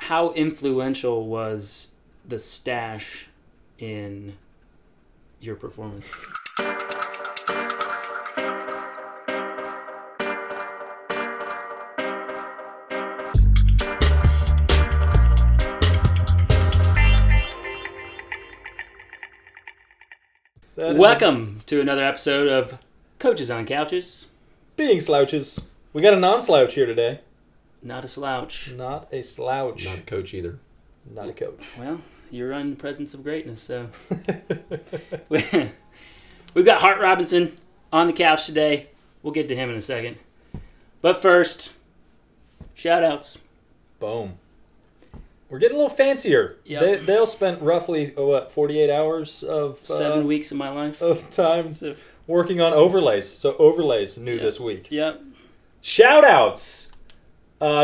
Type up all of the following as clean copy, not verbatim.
how influential was the stash in your performance? Welcome to another episode of Coaches on Couches. Being slouches. We got a non-slouch here today. Not a slouch. Not a slouch. Not a coach either. Not a coach. Well, you're in the presence of greatness, so. We've got Hart Robinson on the couch today. We'll get to him in a second. But first, shout-outs. Boom. We're getting a little fancier. Yep. Dale spent roughly, 48 hours of... 7 weeks of my life. Of time working on overlays. So overlays new this week. Yep. Shout-outs.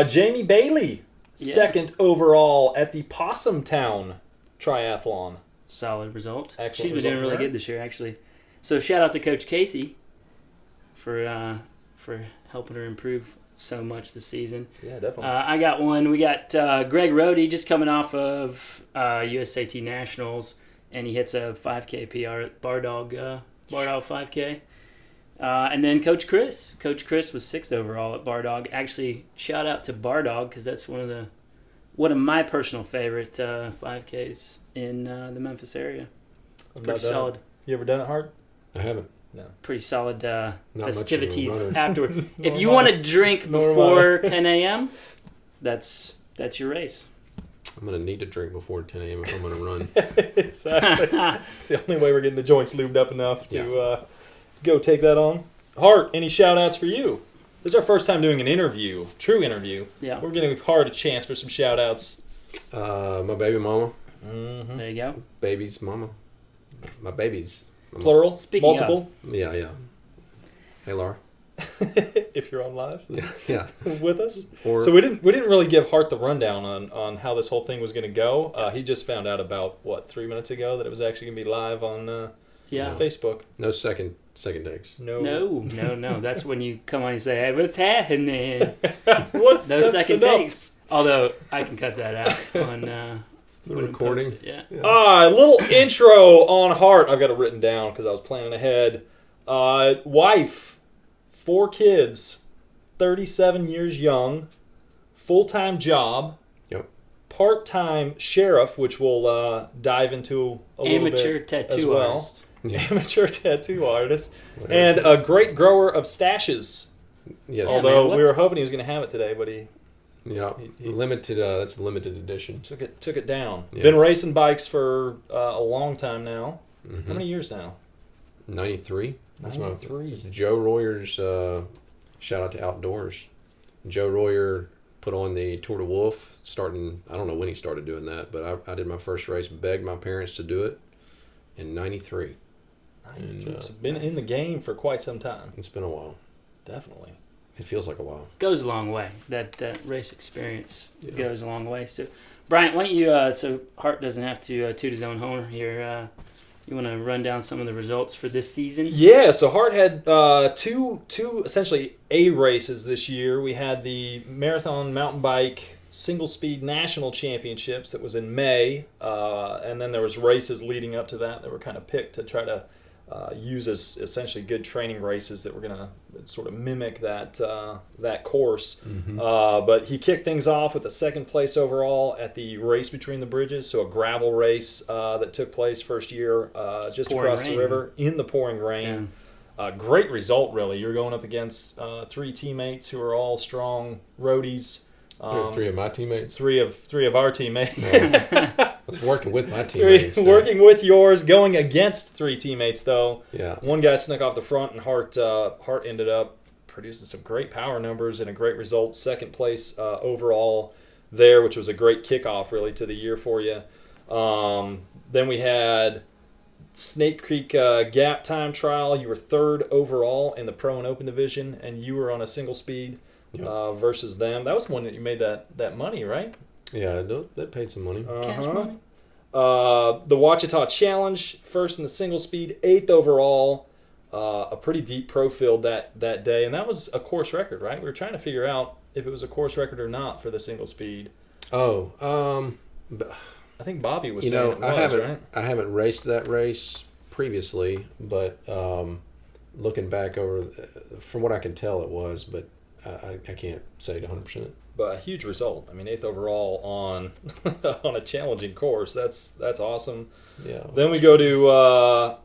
Jamie Bailey, second overall at the Possum Town Triathlon. Solid result. Excellent. She's been doing really good this year, actually. So shout out to Coach Casey for helping her improve so much this season. Yeah, definitely. I got one. We got Greg Rohde just coming off of USAT Nationals, and he hits a 5K PR at Bardog 5K. And then Coach Chris. Coach Chris was 6th overall at Bardog. Actually, shout out to Bardog because that's one of my personal favorite 5Ks in the Memphis area. Pretty solid. You ever done it, Hart? I haven't. No. Pretty solid Not festivities much of a afterward. If you want to drink before 10 a.m., that's your race. I'm going to need to drink before 10 a.m. if I'm going to run. Exactly. It's the only way we're getting the joints lubed up enough to go take that on. Hart, any shout-outs for you? This is our first time doing an interview, true interview. Yeah. We're giving Hart a chance for some shout-outs. My baby mama. Mm-hmm. There you go. Baby's mama. My babies. Plural? Speaking multiple? Yeah. Hey, Laura. If you're on live. Yeah. With us. Or, So we didn't really give Hart the rundown on how this whole thing was going to go. He just found out about 3 minutes ago that it was actually going to be live on Facebook. no second takes. No. That's when you come on and say, "Hey, what's happening?" What's No second up? takes. Although I can cut that out on The when we recording. post it, Yeah. A little intro on Hart. I've got it written down because I was planning ahead. Wife, 4 kids, 37 years young, full-time job. Yep. Part-time sheriff, which we'll dive into a little Amateur bit tattoo as well. artist. Yeah. Amateur tattoo artist. Whatever And it a is. great grower of staches. Yes. Although man, we were hoping he was going to have it today, but he Yeah. he- Limited. That's a limited edition. took it down. Yeah. Been racing bikes for a long time now. Mm-hmm. How many years now? 93. That's 93. It's Joe Royer's shout out to Outdoors. Joe Royer put on the Tour de Wolf starting, I don't know when he started doing that, but I did my first race, begged my parents to do it in 93. And, It's been in the game for quite some time. it's been a while. Definitely. It feels like a while. Goes a long way. That race experience goes a long way. So, Bryant, why don't you? So Hart doesn't have to toot his own horn here. You want to run down some of the results for this season? Yeah, so Hart had two essentially A races this year. We had the Marathon Mountain Bike Single Speed National Championships that was in May, and then there was races leading up to that were kind of picked to try to use as essentially good training races that were going to sort of mimic that course. Mm-hmm. But he kicked things off with a second place overall at the Race Between the Bridges, so a gravel race that took place first year just across the river in the pouring rain. Yeah. Great result, really. You're going up against 3 teammates who are all strong roadies. Three of my teammates. Three of our teammates. I was working with my teammates. Working with yours, going against 3 teammates, though. Yeah. One guy snuck off the front, and Hart ended up producing some great power numbers and a great result. Second place overall there, which was a great kickoff, really, to the year for you. Then we had Snake Creek Gap Time Trial. You were 3rd overall in the Pro and Open division, and you were on a single speed versus them. That was the one that you made that money, right? Yeah, that paid some money. Cash money. The Ouachita Challenge, 1st in the single speed, 8th overall. A pretty deep pro field that day, and that was a course record, right? We were trying to figure out if it was a course record or not for the single speed. I think Bobby was you saying know, it was, right? I haven't raced that race previously, but looking back over, from what I can tell, it was, but I can't say it 100%. But a huge result. I mean, 8th overall on on a challenging course. That's awesome. Yeah. Then we go to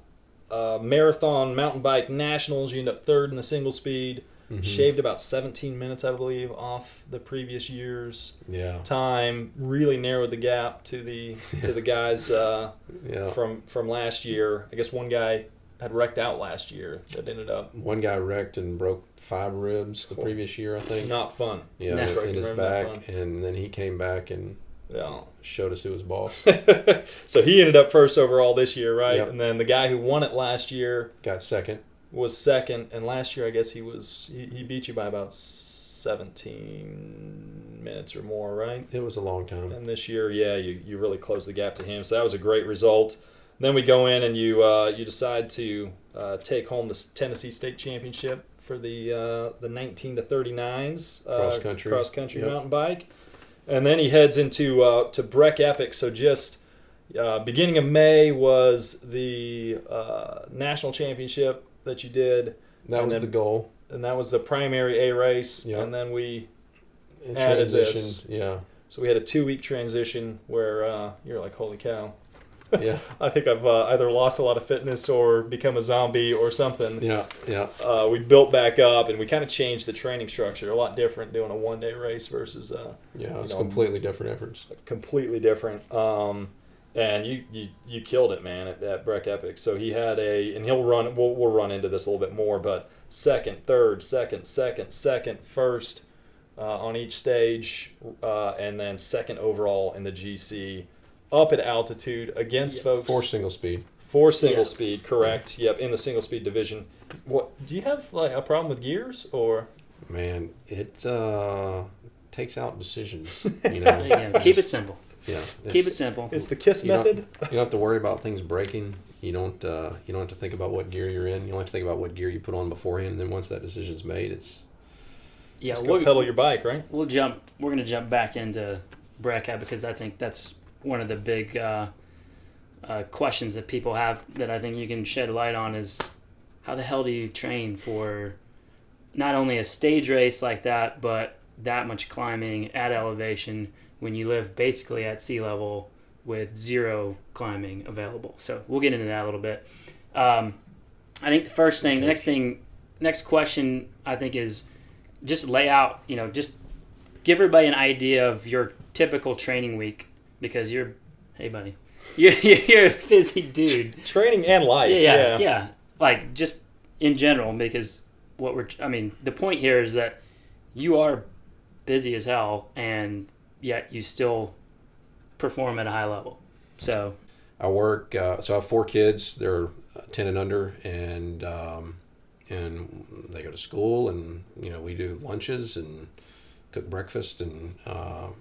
Marathon Mountain Bike Nationals. You end up 3rd in the single speed. Mm-hmm. Shaved about 17 minutes, I believe, off the previous year's time. Really narrowed the gap to the guys from last year. I guess one guy had wrecked out last year that ended up. One guy wrecked and broke 5 ribs the previous year, I think. It's not fun. Yeah, No. in his back, and then he came back and showed us who was boss. So he ended up 1st overall this year, right? Yep. And then the guy who won it last year Got 2nd. was 2nd, and last year I guess he beat you by about 17 minutes or more, right? It was a long time. And this year, you really closed the gap to him. So that was a great result. Then we go in and you decide to take home the Tennessee State Championship for the 19 to 39s cross country mountain bike, and then he heads into to Breck Epic. So just beginning of May was the national championship that you did. That was the goal, and that was the primary A race. Yep. And then we and added this. Yeah. So we had a 2-week transition where you're like, holy cow. Yeah. I think I've either lost a lot of fitness or become a zombie or something. Yeah. We built back up, and we kind of changed the training structure. A lot different doing a one-day race versus it's completely different efforts. Completely different. And you killed it, man, at Breck Epic. So he had and he'll run. We'll run into this a little bit more, but 2nd, 3rd, 2nd, 2nd, 2nd, 1st on each stage, and then 2nd overall in the GC. Up at altitude against folks. 4 single speed. 4 single speed, correct. Yep, in the single speed division. What do you have like a problem with gears or? Man, it takes out decisions. You know, Keep it simple. Yeah, Keep it simple. It's the KISS method. You don't have to worry about things breaking. You don't have to think about what gear you're in. You don't have to think about what gear you put on beforehand. And then once that decision's made, it's just go pedal your bike, right? We're going to jump back into Breck Epic because I think that's one of the big questions that people have that I think you can shed light on is how the hell do you train for not only a stage race like that, but that much climbing at elevation when you live basically at sea level with 0 climbing available. So we'll get into that a little bit. I think the next question I think is just lay out, just give everybody an idea of your typical training week. Because hey buddy, you're a busy dude. Training and life. Yeah. Like just in general, because the point here is that you are busy as hell, and yet you still perform at a high level. So I work. So I have 4 kids. They're 10 and under, and they go to school, and we do lunches and cook breakfast and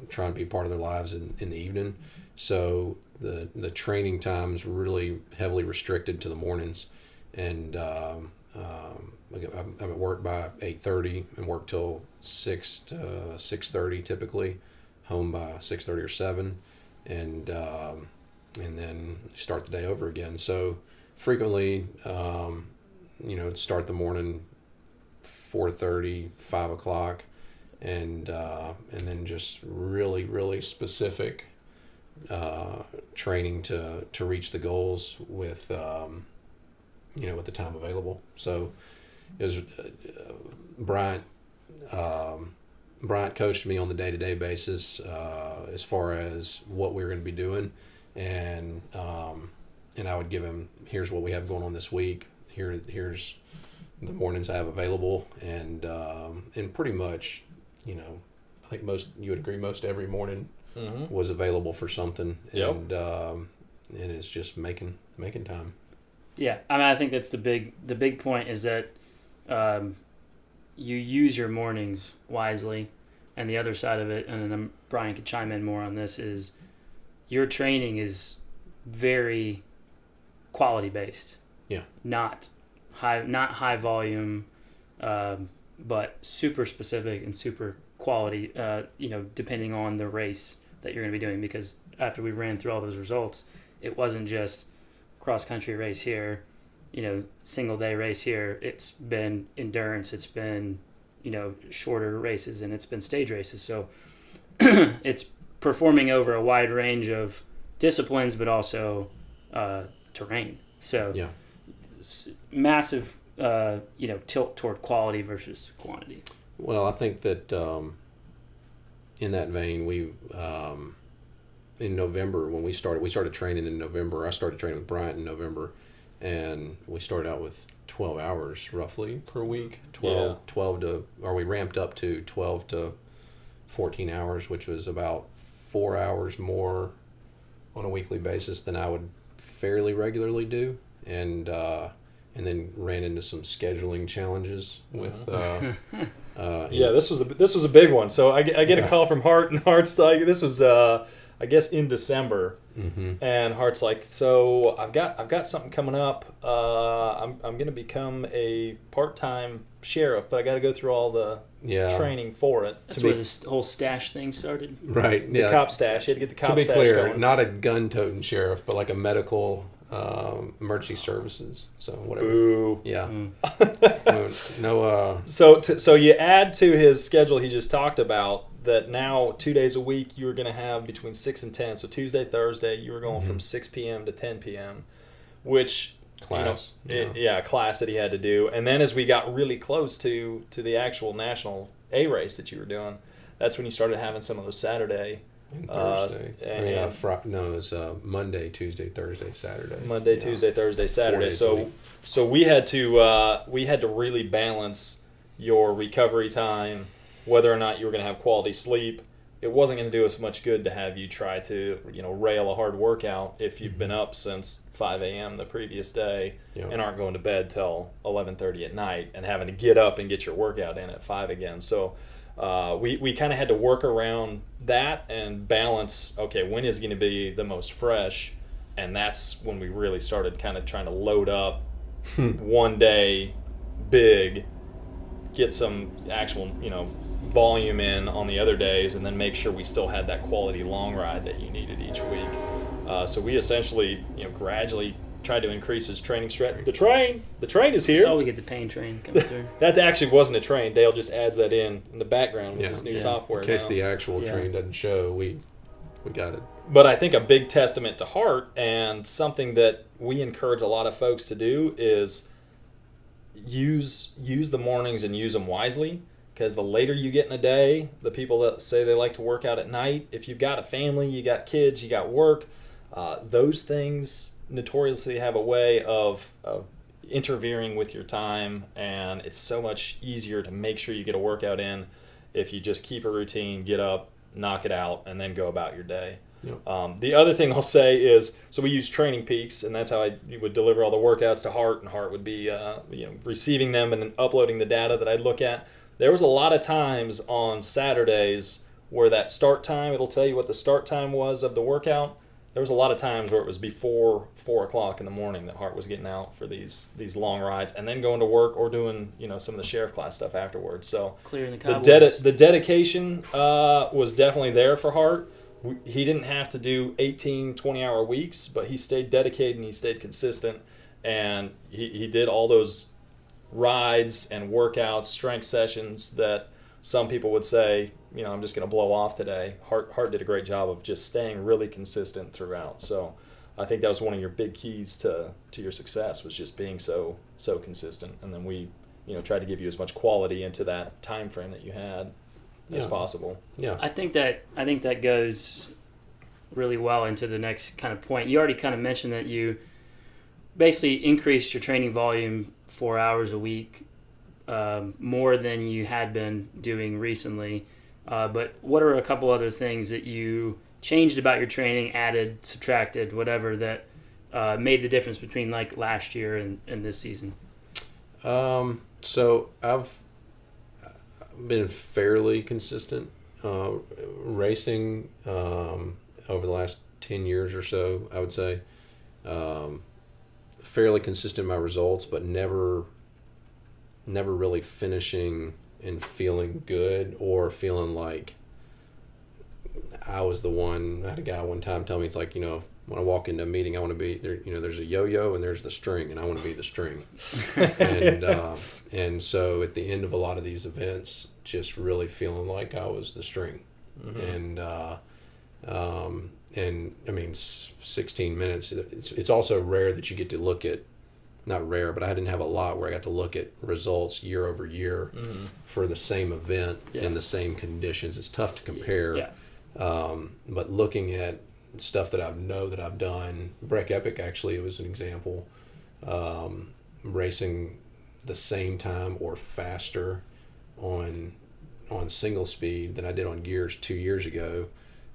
try and be part of their lives in the evening. So the training time's really heavily restricted to the mornings, and I'm at work by 8:30 and work till 6 to 6:30 typically, home by 6:30 or 7, and then start the day over again. So frequently, start the morning 4:30, 5 o'clock. And then just really, really specific training to reach the goals with with the time available. So it was Bryant coached me on the day-to-day basis as far as what we were going to be doing, and I would give him, here's what we have going on this week. Here's the mornings I have available, and pretty much. I think you would agree most every morning was available for something, and it's just making time. Yeah, I think that's the big point is that you use your mornings wisely, and the other side of it, and then Brian could chime in more on this, is your training is very quality based. Yeah. Not high volume. But super specific and super quality, depending on the race that you're going to be doing, because after we ran through all those results, it wasn't just cross-country race here, single day race here. It's been endurance, it's been, shorter races, and it's been stage races. So it's performing over a wide range of disciplines, but also terrain. So Yeah. Massive, tilt toward quality versus quantity. Well, I think that in that vein, we in November when we started training in November. I started training with Bryant in November, and we started out with 12 hours roughly per week. 12 to, or we ramped up to 12 to 14 hours, which was about 4 hours more on a weekly basis than I would fairly regularly do, and then ran into some scheduling challenges with. This was a big one. So I get a call from Hart, and Hart's like, this was I guess in December, and Hart's like, so I've got something coming up. I'm going to become a part-time sheriff, but I got to go through all the training for it. That's where this whole stash thing started. Right. The cop stash. You had to get the cop stash. To be clear, going. Not a gun-toting sheriff, but like a medical emergency services. So whatever. Boo. Yeah. So you add to his schedule he just talked about that now 2 days a week you were going to have between 6 and 10. So Tuesday, Thursday, you were going from 6 p.m. to 10 p.m., which class. Class that he had to do. And then as we got really close to the actual national A race that you were doing, that's when you started having some of those Saturday. And Thursday. It was Monday, Tuesday, Thursday, Saturday. Monday, Tuesday, Thursday, Saturday. So we had to really balance your recovery time, whether or not you were going to have quality sleep. It wasn't going to do us much good to have you try to rail a hard workout if you've been up since 5 a.m. the previous day and aren't going to bed till 11:30 at night and having to get up and get your workout in at 5 again. So we kind of had to work around that and balance, okay, when is going to be the most fresh? And that's when we really started kind of trying to load up one day big, get some actual, volume in on the other days, and then make sure we still had that quality long ride that you needed each week. So we essentially, gradually tried to increase his training strategy. The train is here. So we get the pain train coming through. That actually wasn't a train. Dale just adds that in the background with his new software. In case now. The actual train doesn't show, we got it. But I think a big testament to Hart, and something that we encourage a lot of folks to do, is use the mornings and use them wisely. Because the later you get in a day, the people that say they like to work out at night, if you've got a family, you got kids, you got work, those things notoriously have a way of interfering with your time, and it's so much easier to make sure you get a workout in if you just keep a routine, get up, knock it out, and then go about your day. Yep. The other thing I'll say is, so we use Training Peaks, and that's how I would deliver all the workouts to Hart, and Hart would be receiving them and uploading the data that I'd look at. There was a lot of times on Saturdays where that start time, it'll tell you what the start time was of the workout. There was a lot of times where it was before 4 o'clock in the morning that Hart was getting out for these long rides and then going to work or doing some of the sheriff class stuff afterwards. So clearing the cobwebs. The dedication was definitely there for Hart. He didn't have to do 18, 20-hour weeks, but he stayed dedicated and he stayed consistent, and he did all those rides and workouts, strength sessions that some people would say, I'm just going to blow off today. Hart did a great job of just staying really consistent throughout. So I think that was one of your big keys to your success, was just being so consistent. And then we, tried to give you as much quality into that time frame that you had as possible. Yeah, I think that goes really well into the next kind of point. You already kind of mentioned that you basically increased your training volume 4 hours a week, more than you had been doing recently. But what are a couple other things that you changed about your training, added, subtracted, whatever, that made the difference between like last year and this season? So I've been fairly consistent racing over the last 10 years or so, I would say. Fairly consistent in my results, but never really finishing and feeling good or feeling like I was the one. I had a guy one time tell me, it's like, when I walk into a meeting, I want to be there. There's a yo-yo and there's the string, and I want to be the string. And so at the end of a lot of these events, just really feeling like I was the string. And I mean, 16 minutes. It's also rare that you get to look at, not rare, but I didn't have a lot where I got to look at results year over year for the same event in the same conditions. It's tough to compare. Yeah. But looking at stuff that I know that I've done, Breck Epic actually was an example, racing the same time or faster on single speed than I did on gears 2 years ago,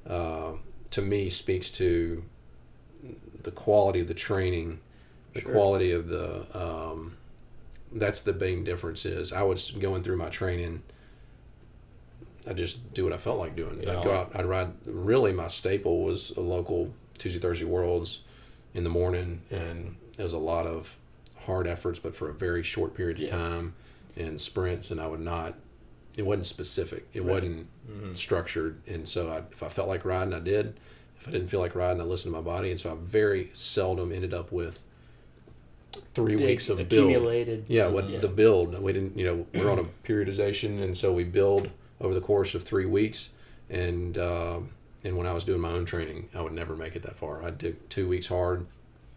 to me speaks to the quality of the training, the quality of the that's the main difference. Is I was going through my training, I just do what I felt like doing. I'd go out, I'd ride. Really, my staple was a local Tuesday, Thursday Worlds in the morning, and it was a lot of hard efforts, but for a very short period of time, and sprints, and I would not, it wasn't specific. It wasn't structured, and so if I felt like riding, I did. If I didn't feel like riding, I listened to my body, and so I very seldom ended up with 3 weeks of accumulated build. The build. We didn't, we're on a periodization, and so we build over the course of 3 weeks, and when I was doing my own training, I would never make it that far. I'd do 2 weeks hard,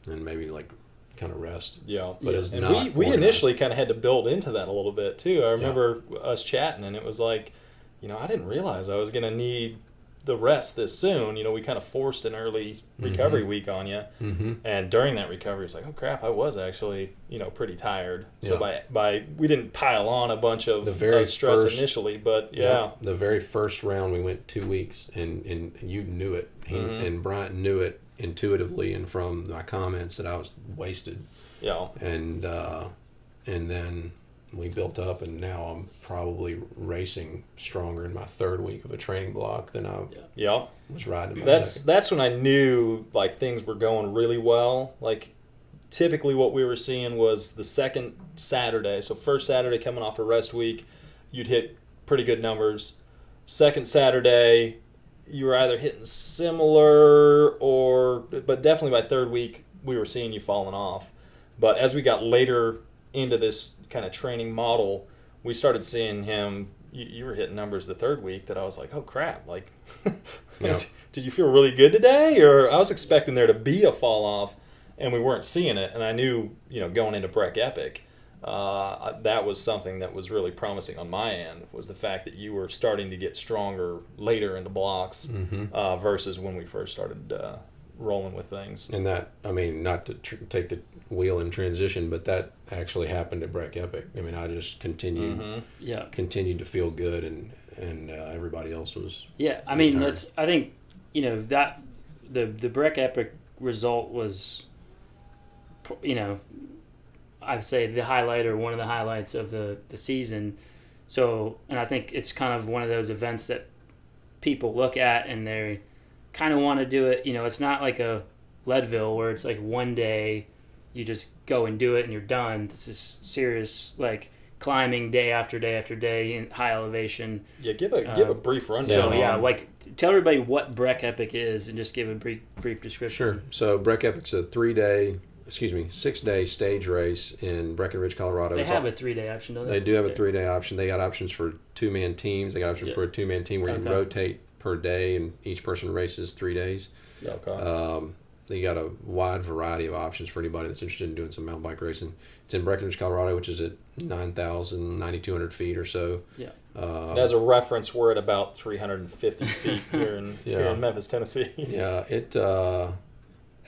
and maybe like kind of rest. Yeah, but it's and not. We initially kind of had to build into that a little bit too. I remember us chatting, and it was like, I didn't realize I was going to need the rest this soon. We kind of forced an early recovery week on you, and during that recovery, it's like, oh crap, I was actually pretty tired. So by we didn't pile on a bunch of stress initially, but the very first round we went 2 weeks, and you knew it, and Bryant knew it intuitively and from my comments that I was wasted. And then we built up, and now I'm probably racing stronger in my third week of a training block than I was riding. That's when I knew like things were going really well. Like typically what we were seeing was the second Saturday. So first Saturday coming off a rest week, you'd hit pretty good numbers. Second Saturday, you were either hitting similar but definitely by third week we were seeing you falling off. But as we got later into this kind of training model, we started seeing him, you were hitting numbers the third week that I was like, oh crap, like did you feel really good today? Or I was expecting there to be a fall off, and we weren't seeing it. And I knew, going into Breck Epic, that was something that was really promising on my end, was the fact that you were starting to get stronger later into blocks versus when we first started rolling with things. And that, not to take the wheel in transition, but that actually happened at Breck Epic. I just continued to feel good, and everybody else was. Yeah, that's. I think that the Breck Epic result was, I'd say the highlight or one of the highlights of the season. So, and I think it's kind of one of those events that people look at and they kind of want to do it. It's not like a Leadville where it's like one day you just go and do it and you're done. This is serious, like climbing day after day after day in high elevation. Yeah, give a brief rundown. So tell everybody what Breck Epic is and just give a brief description. Sure. So Breck Epic's a 6-day stage race in Breckenridge, Colorado. They have a 3-day option, don't they? They do have a 3-day option. They got options for 2-man teams. They got options for a 2-man team where you rotate per day, and each person races 3 days. They got a wide variety of options for anybody that's interested in doing some mountain bike racing. It's in Breckenridge, Colorado, which is at 9,200 feet or so. Yeah. As a reference, we're at about 350 feet here in Memphis, Tennessee. Yeah,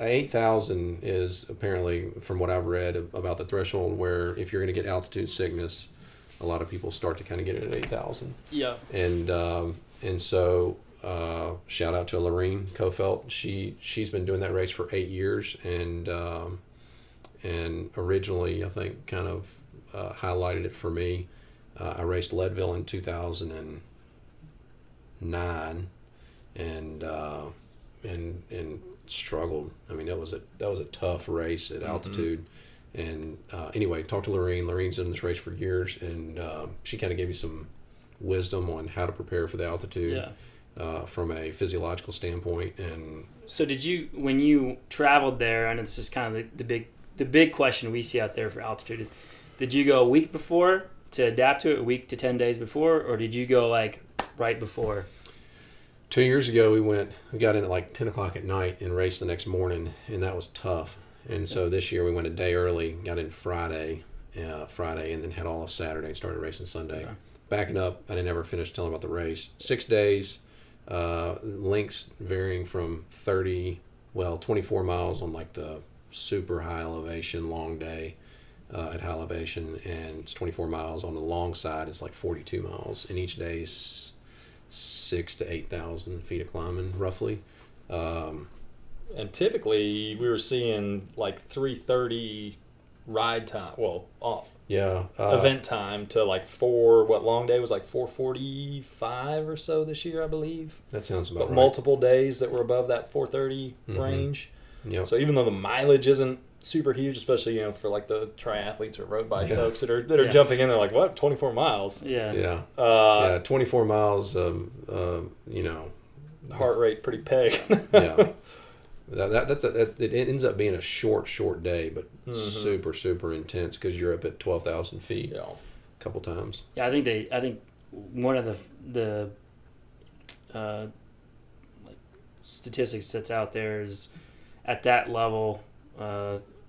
8,000 is apparently, from what I've read, about the threshold where if you're going to get altitude sickness, a lot of people start to kind of get it at 8,000. Yeah. And so shout out to Lorene Kofelt. She's been doing that race for 8 years, and originally I think kind of highlighted it for me. I raced Leadville in 2009, and struggled. That was a tough race at altitude. And anyway, talked to Lorene. Lorene's done this race for years, and she kind of gave me some wisdom on how to prepare for the altitude. from a physiological standpoint. And So did you, when you traveled there, I know this is kind of the big question we see out there for altitude is, did you go a week before to adapt to it, a week to 10 days before, or did you go like right before? 2 years ago, we got in at like 10 o'clock at night and raced the next morning, and that was tough. And so this year we went a day early, got in Friday, and then had all of Saturday and started racing Sunday. Okay. Backing up, I didn't ever finish telling about the race. 6 days, lengths varying from 24 miles on like the super high elevation, long day at high elevation, and it's 24 miles on the long side. It's like 42 miles, and each day is 6,000 to 8,000 feet of climbing, roughly. And typically we were seeing like 3:30 ride time. Well, event time to like long day was like 4:45 or so this year, I believe. That sounds about But right. multiple days that were above that 4:30 range. Yep. So even though the mileage isn't super huge, especially for like the triathletes or road bike folks that are Yeah. jumping in, they're like, what, 24 miles? Yeah. Yeah. 24 miles of Heart rate pretty peg. yeah. It ends up being a short day, but super, super intense because you're up at 12,000 feet Yeah. a couple times. Yeah, I think one of the like statistics that's out there is at that level,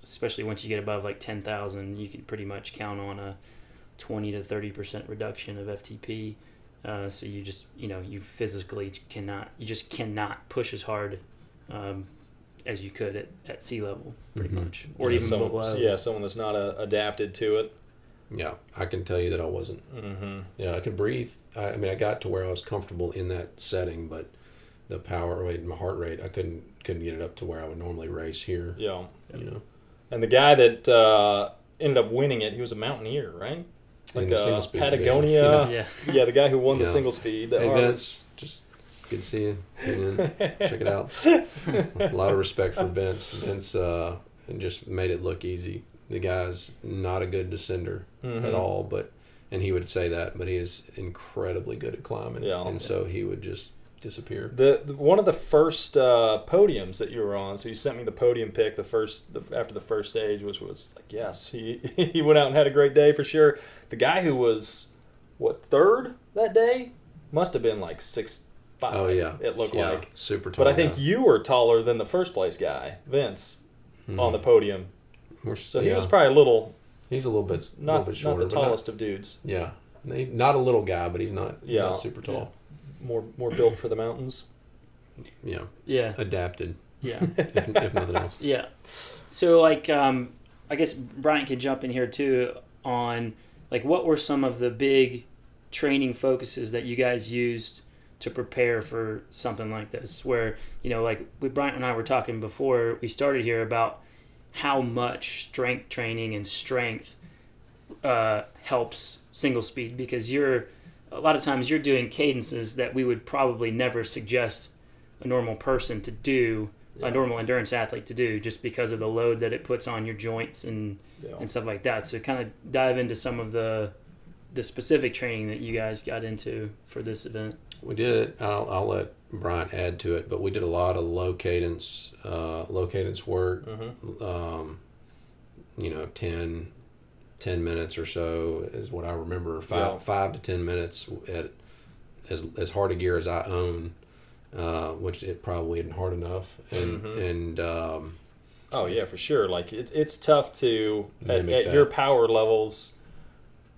especially once you get above like 10,000, you can pretty much count on a 20 to 30% reduction of FTP. So you just you physically cannot push as hard as you could at sea level, pretty much, or even below. Yeah, someone that's not adapted to it. Yeah, I can tell you that I wasn't. Mm-hmm. Yeah, I could breathe. I mean, I got to where I was comfortable in that setting, but the power rate and my heart rate, I couldn't get it up to where I would normally race here. Yeah. And the guy that ended up winning it, he was a mountaineer, right? In Like the single speed Patagonia. Yeah. Yeah, the guy who won the Yeah. single speed. Hey, Vince, just good to see you. Tune in. Check it out. A lot of respect for Vince. Vince just made it look easy. The guy's not a good descender at all, and he would say that, but he is incredibly good at climbing. Yeah. And so he would just disappear. The one of the first podiums that you were on, so you sent me the podium pic after the first stage, which was like, yes, he went out and had a great day for sure. The guy who was third that day must have been like 6'5". Oh yeah, it looked like super tall. But I think you were taller than the first place guy, Vince, on the podium. So he was probably a little. He's a little bit shorter, not the tallest of dudes. Yeah, not a little guy, but he's not super tall. Yeah. More built for the mountains. Yeah. Yeah. Adapted. Yeah. if nothing else. Yeah. So I guess Brian can jump in here too on like what were some of the big training focuses that you guys used to prepare for something like this, where like Brian and I were talking before we started here about how much strength training and strength helps single speed, because a lot of times you're doing cadences that we would probably never suggest a normal person to do, a normal endurance athlete to do, just because of the load that it puts on your joints and stuff like that. So kind of dive into some of the specific training that you guys got into for this event. We did. I'll let Brian add to it, but we did a lot of low cadence work. 10 minutes or so is what I remember. 5 to 10 minutes at as hard a gear as I own, which it probably isn't hard enough. And oh yeah, for sure. Like it's tough to at that. your power levels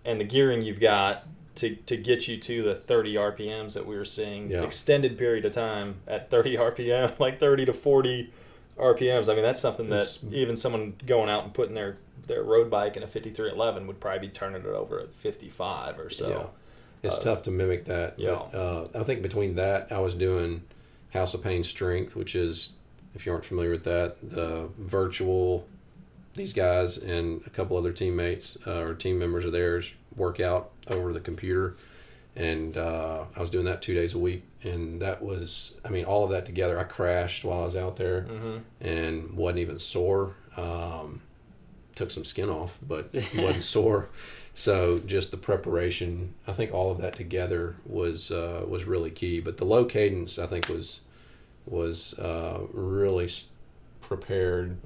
and the gearing you've got to get you to the 30 RPMs that we were seeing, extended period of time at 30 RPM, like 30 to 40 RPMs. I mean, that's something that even someone going out and putting their road bike in a 5311 would probably be turning it over at 55 or so. Yeah. It's tough to mimic that. Yeah. But, I think between that, I was doing House of Pain Strength, which is, if you aren't familiar with that, the virtual, these guys and a couple other teammates or team members of theirs work out over the computer. And I was doing that 2 days a week. And that was, all of that together. I crashed while I was out there and wasn't even sore. took some skin off, but it wasn't sore. So just the preparation, I think all of that together was really key. But the low cadence, I think, was really prepared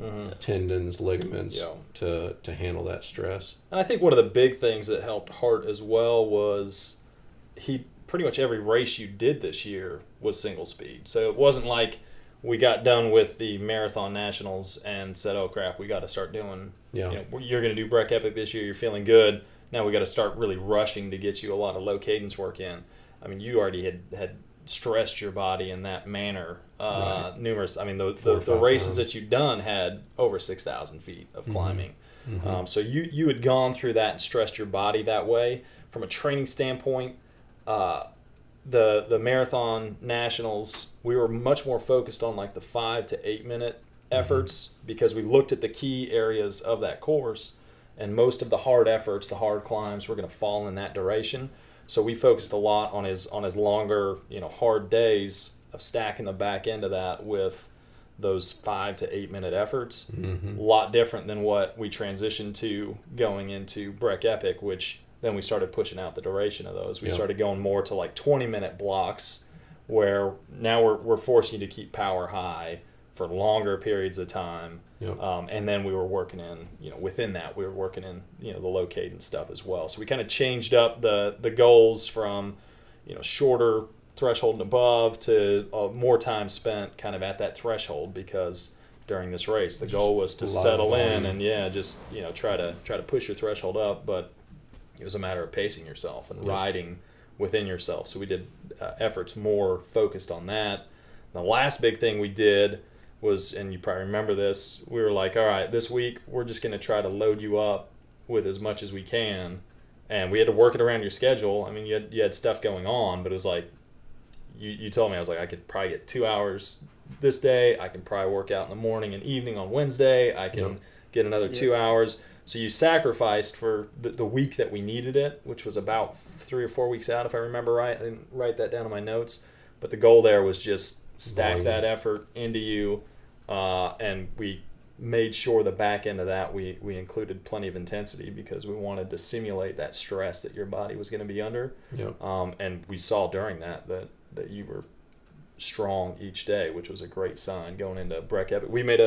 tendons, ligaments to handle that stress. And I think one of the big things that helped Hart as well was pretty much every race you did this year was single speed. So it wasn't like we got done with the Marathon Nationals and said, oh crap, we got to start doing, you're going to do Breck Epic this year, you're feeling good. Now we got to start really rushing to get you a lot of low cadence work in. I mean, you already had stressed your body in that manner. Numerous, I mean, the races that you'd done had over 6,000 feet of climbing. So you had gone through that and stressed your body that way. From a training standpoint, the Marathon Nationals, we were much more focused on like the 5 to 8 minute efforts because we looked at the key areas of that course, and most of the hard efforts, the hard climbs, were going to fall in that duration. So we focused a lot on his longer, hard days of stacking the back end of that with those 5 to 8 minute efforts. A lot different than what we transitioned to going into Breck Epic, which then we started pushing out the duration of those. We started going more to like 20-minute blocks, where now we're forcing you to keep power high for longer periods of time. And then we were working in, within that, we were working in, the low cadence stuff as well. So we kind of changed up the goals from, shorter threshold and above to more time spent kind of at that threshold, because during this race, the goal was to settle in and try to push your threshold up, but it was a matter of pacing yourself and riding within yourself. So we did efforts more focused on that. The last big thing we did was, and you probably remember this, we were like, all right, this week we're just going to try to load you up with as much as we can. And we had to work it around your schedule. I mean, you had stuff going on, but it was like, you told me, I was like, I could probably get 2 hours this day. I can probably work out in the morning and evening on Wednesday. I can get another 2 hours. So you sacrificed for the week that we needed it, which was about 3 or 4 weeks out, if I remember right. I didn't write that down in my notes. But the goal there was just stack that effort into you, and we made sure the back end of that we included plenty of intensity, because we wanted to simulate that stress that your body was going to be under. And we saw during that you were strong each day, which was a great sign going into Breck Epic. We made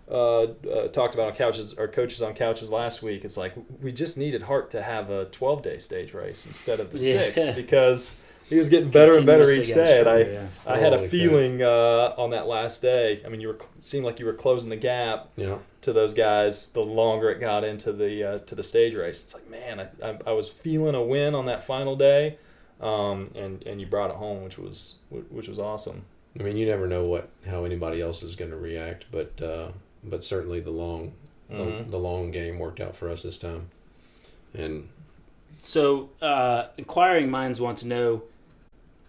talked about our coaches on couches last week. It's like we just needed Hart to have a 12-day stage race instead of the 6, because he was getting better and better each day. And I had a feeling on that last day. I mean, seemed like you were closing the gap to those guys the longer it got into the stage race. It's like, man, I was feeling a win on that final day, and you brought it home, which was awesome. I mean, you never know how anybody else is going to react, but certainly the long game worked out for us this time. And so inquiring minds want to know,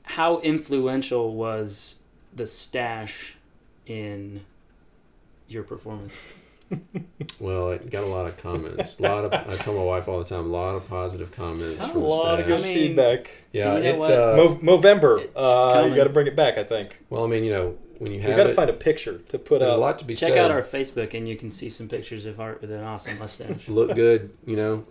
how influential was the stash in your performance? Well, it got a lot of comments. I tell my wife all the time, a lot of positive comments from a lot staff. of good feedback. Yeah, Movember. You got to bring it back, I think. Well, I mean, when you have you got to find a picture to put there's up. a lot to be said. Check out our Facebook, and you can see some pictures of Hart with an awesome mustache. Look good,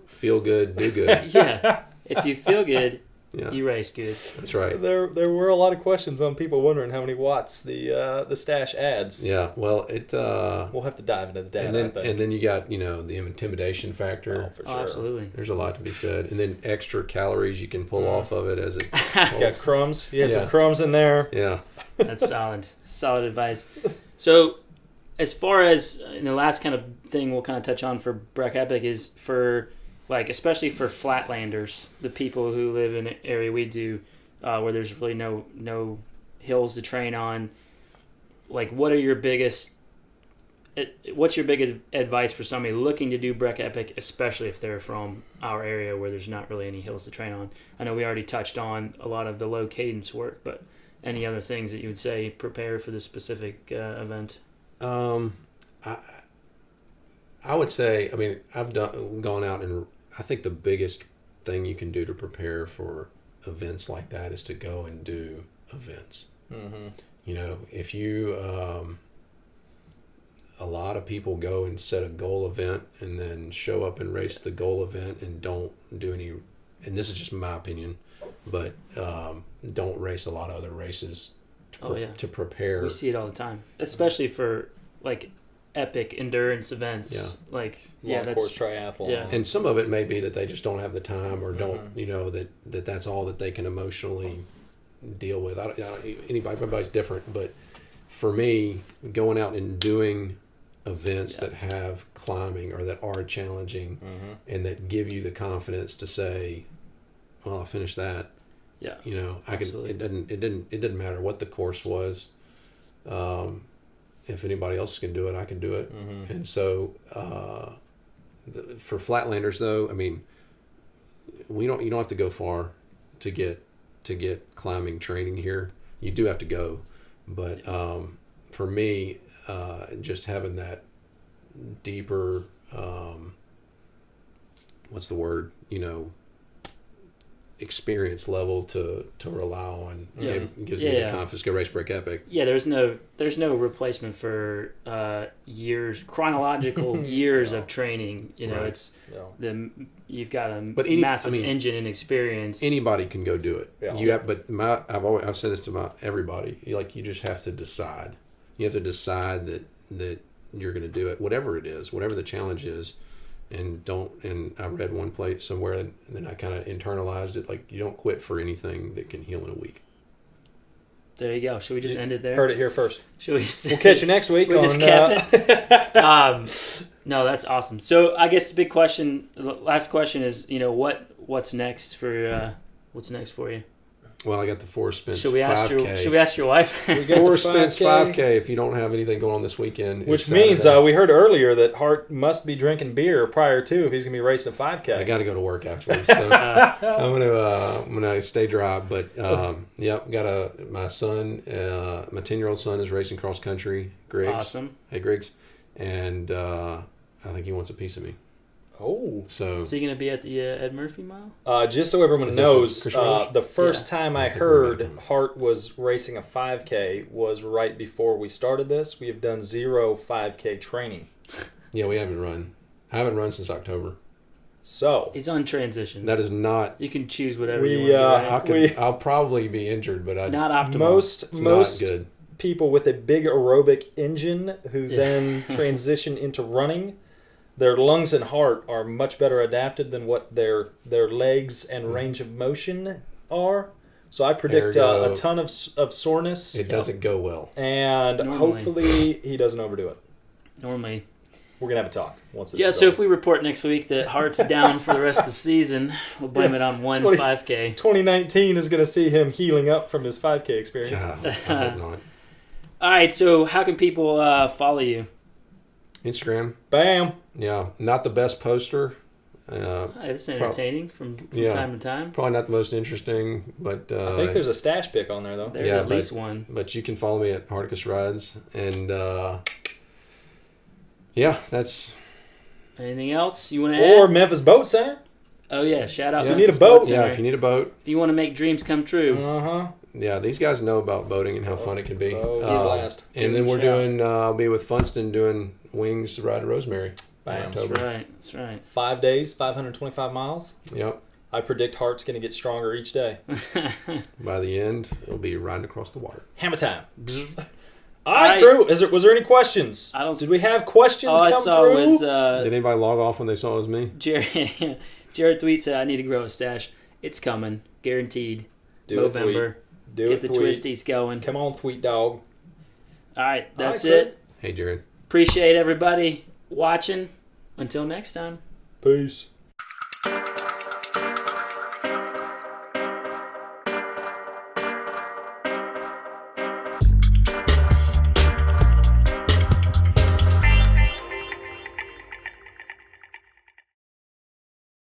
feel good, do good. Yeah, if you feel good, you race good. That's right. There were a lot of questions on people wondering how many watts the stash adds. Yeah, well, we'll have to dive into the data. And then you got the intimidation factor. Oh, for sure. Absolutely. There's a lot to be said, and then extra calories you can pull off of it as it. You got crumbs. You had some crumbs in there. Yeah. That's solid advice. So, as far as the last kind of thing we'll kind of touch on for Breck Epic is for, especially for flatlanders, the people who live in an area we do, where there's really no hills to train on. What's your biggest advice for somebody looking to do Breck Epic, especially if they're from our area where there's not really any hills to train on? I know we already touched on a lot of the low cadence work, but any other things that you would say prepare for this specific event? I would say, I've gone out, and I think the biggest thing you can do to prepare for events like that is to go and do events. If you, a lot of people go and set a goal event and then show up and race the goal event and don't do any, and this is just my opinion, but don't race a lot of other races to prepare. We see it all the time, especially for like epic endurance events. Yeah. Like Long course triathlon. Yeah. And some of it may be that they just don't have the time or don't, that's all that they can emotionally deal with. Everybody's different, but for me, going out and doing events that have climbing or that are challenging and that give you the confidence to say, well, I finished that. Yeah. I could. It didn't matter what the course was. If anybody else can do it, I can do it. And so, for flatlanders, though, I mean, you don't have to go far to get climbing training here. You do have to go, but for me, just having that deeper, what's the word? Experience level to rely on gives me the confidence to race Breck Epic. Yeah, there's no replacement for chronological years of training. It's you've got a massive engine and experience. Anybody can go do it. Yeah. I've said this to everybody. You just have to decide. You have to decide that you're going to do it, whatever it is, whatever the challenge is. And I read one place somewhere, and then I kind of internalized it, like, you don't quit for anything that can heal in a week. There you go. Should we just end it there? Heard it here first. Should we? We'll catch you next week. We just kept it. No, that's awesome. So I guess the big question, last question is, what's next for you? Well, I got the Forrest Spence 5K. Should we ask your wife? Forrest Spence 5K if you don't have anything going on this weekend. Which means we heard earlier that Hart must be drinking beer prior to if he's going to be racing a 5K. I got to go to work afterwards, so I'm gonna stay dry. But my son, my 10-year-old son is racing cross country. Griggs. Awesome. Hey Griggs, and I think he wants a piece of me. Oh. So is he going to be at the Ed Murphy Mile? Just so everyone knows, the first time I heard Hart was racing a 5K was right before we started this. We have done 0 5K training. Yeah, we haven't run. I haven't run since October. So he's on transition. That is not. You can choose whatever you want. I'll probably be injured, but not optimal. Most good. People with a big aerobic engine who then transition into running. Their lungs and heart are much better adapted than what their legs and range of motion are. So I predict a ton of soreness. It doesn't go well. And hopefully he doesn't overdo it. Normally. We're going to have a talk once this is so over. if we report next week that Hart's down for the rest of the season, we'll blame it on 5K. 2019 is going to see him healing up from his 5K experience. God, I hope not. All right, so how can people follow you? Instagram. Bam. Yeah, not the best poster. It's entertaining from time to time. Probably not the most interesting, but... I think there's a stash pick on there, though. There's at least one. But you can follow me at Hardicus Rides. And, that's... Anything else you want to add? Or Memphis Boat Center. Oh, yeah. Shout out. If you need a boat. Yeah, if you need a boat. If you want to make dreams come true. Uh-huh. Yeah, these guys know about boating and how fun it can be. Blast. And then we're doing, I'll be with Funston doing Wings Ride to Rosemary. Bam. That's right. 5 days, 525 miles. Yep. I predict Hart's going to get stronger each day. By the end, it'll be riding across the water. Hammer time. All right, crew. Was there any questions? Did we have questions come through? Did anybody log off when they saw it was me? Jared Tweet said, I need to grow a stash. It's coming. Guaranteed. November. Get the twisties going. Come on, Tweet Dog. All right, that's it. Hey, Jared. Appreciate everybody watching. Until next time. Peace.